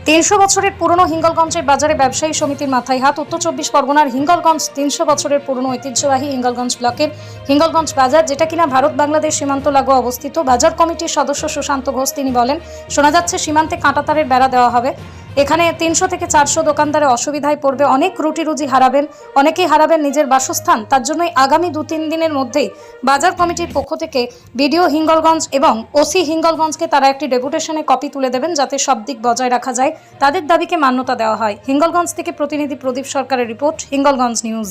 300 বছরের পুরনো হিঙ্গলগঞ্জের বাজারে ব্যবসায়ী সমিতির মাথায় হাত। উত্তর 24 পরগনার হিঙ্গলগঞ্জ 300 বছরের পুরনো ঐতিহ্যবাহী হিঙ্গলগঞ্জ ব্লকের হিঙ্গলগঞ্জ বাজার, যেটা কিনা ভারত বাংলাদেশ সীমান্ত লাগোয়া অবস্থিত। বাজার কমিটির সদস্য সুশান্ত ঘোষ তিনি বলেন, শোনা যাচ্ছে সীমান্তে কাঁটাতারের বেড়া দেওয়া হবে। এখানে 300 থেকে 400 দোকানদারের অসুবিধায় পড়বে, অনেক রুটি রুজি হারাবেন, অনেকেই হারাবেন নিজের বাসস্থান। তার জন্যই আগামী 2-3 দিনের মধ্যেই বাজার কমিটির পক্ষ থেকে বিডিও হিঙ্গলগঞ্জ এবং ওসি হিঙ্গলগঞ্জকে তারা একটি ডেপুটেশনে কপি তুলে দেবেন, যাতে সব দিক বজায় রাখা যায়, তাদের দাবিকে মান্যতা দেওয়া হয়। হিঙ্গলগঞ্জ থেকে প্রতিনিধি প্রদীপ সরকারের রিপোর্ট, হিঙ্গলগঞ্জ নিউজ।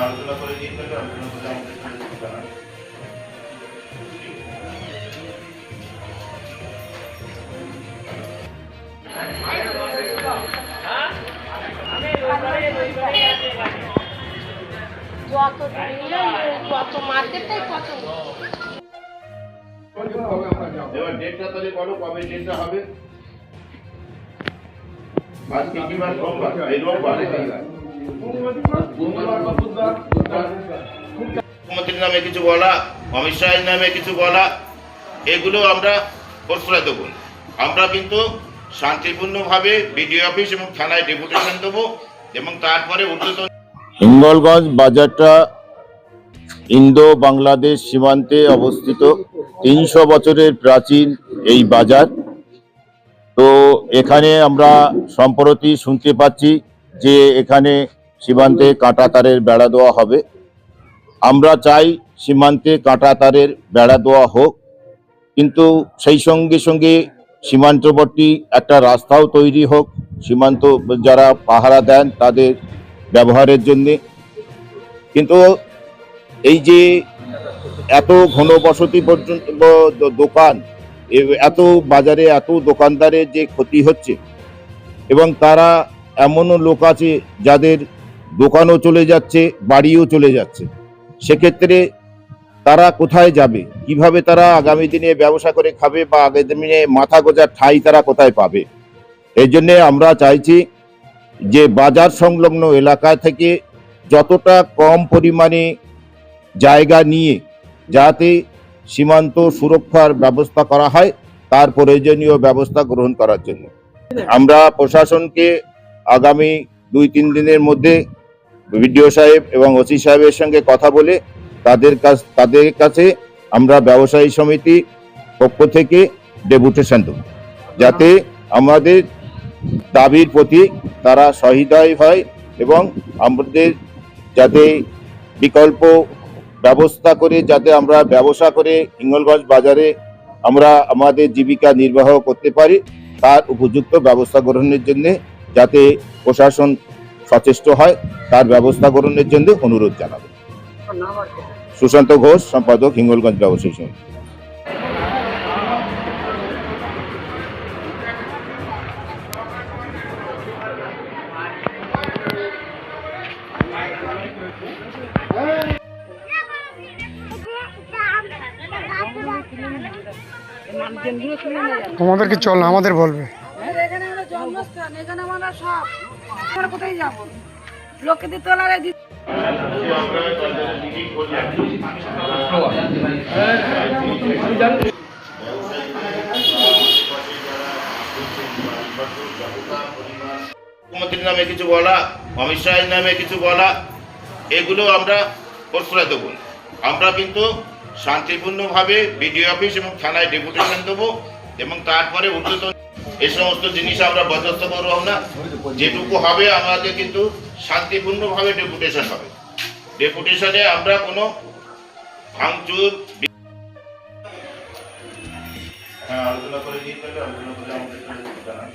আলোচনা করে দিন, আলোচনা করে আমাদের জানান। এবার ডেটটা তাহলে বলো, কবে ডেটটা হবে? আজকে কি বার? রোববার। এই রোববার মুখ্যমন্ত্রীর নামে কিছু বলা, অমিত শাহের নামে কিছু বলা, এগুলো আমরা প্রশ্রয় দেবো। আমরা কিন্তু শান্তিপূর্ণভাবে বিডিও অফিস এবং থানায় ডেপুটেশন দেবো এবং তারপরে ঊর্ধ্বতন। হিঙ্গলগঞ্জ বাজারটা ইন্দো বাংলাদেশ সীমান্তে অবস্থিত। 300 বছরের প্রাচীন এই বাজার। তো এখানে আমরা সম্প্রতি শুনতে পাচ্ছি যে এখানে সীমান্তে কাঁটাতারের বেড়া দেওয়া হবে। আমরা চাই সীমান্তে কাঁটাতারের বেড়া দেওয়া হোক, কিন্তু সেই সঙ্গে সঙ্গে সীমান্তবর্তী একটা রাস্তাও তৈরি হোক, সীমান্ত যারা পাহারা দেন তাদের ব্যবহারের জন্যে। কিন্তু এই যে এত ঘনবসতি পর্যন্ত দোকান, এত বাজারে এত দোকানদারের যে ক্ষতি হচ্ছে, এবং তারা এমনও লোক আছে যাদের দোকানও চলে যাচ্ছে, বাড়িও চলে যাচ্ছে। সেক্ষেত্রে তারা কোথায় যাবে, কিভাবে তারা আগামী দিনে ব্যবসা করে খাবে, বা আগামী দিনে মাথা গোঁজার ঠাঁই তারা কোথায় পাবে? এই জন্যে আমরা চাইছি যে বাজার সংলগ্ন এলাকা থেকে যতটা কম পরিমাণে জায়গা নিয়ে যাতে সীমান্ত সুরক্ষার ব্যবস্থা করা হয়, তার প্রয়োজনীয় ব্যবস্থা গ্রহণ করার জন্য আমরা প্রশাসনকে আগামী 2-3 দিনের মধ্যে বিডিও সাহেব এবং ওসি সাহেবের সঙ্গে কথা বলে তাদের কাছে আমরা ব্যবসায়ী সমিতি পক্ষ থেকে ডেপুটেশন দেব, যাতে আমাদের দাবির প্রতি তারা সহৃদয় হয় এবং আমাদের যাতে বিকল্প ব্যবস্থা করে যাতে আমরা ব্যবসা করে হিঙ্গলগঞ্জ বাজারে আমরা আমাদের জীবিকা নির্বাহ করতে পারি, তার উপযুক্ত ব্যবস্থা গ্রহণের জন্য যাতে প্রশাসন সচেষ্ট হয়, তার ব্যবস্থা গ্রহণের জন্য অনুরোধ জানাবো। সুশান্ত ঘোষ, সম্পাদক, হিঙ্গলগঞ্জ ব্যবসায়ী সমিতি। আমাদেরকে চল না, আমাদের বলবে। কোথায় যাবো? লোকে দিতে মুখ্যমন্ত্রীর নামে কিছু বলা, অমিত শাহের নামে কিছু বলা, এগুলো আমরা প্রশ্রয় দেবো। আমরা কিন্তু শান্তিপূর্ণভাবে বিডিও অফিস এবং থানায় ডেপুটেশন দেবো এবং তারপরে ঊর্ধ্বতন এই সমস্ত জিনিস আমরা বরদাস্ত করবো না। যেটুকু হবে আমাদের কিন্তু শান্তিপূর্ণভাবে ডেপুটেশন হবে। ডেপুটেশনে আমরা কোনো ভাঙচুর আলোচনা করে দিন, আলোচনা করে আমাদের জানান।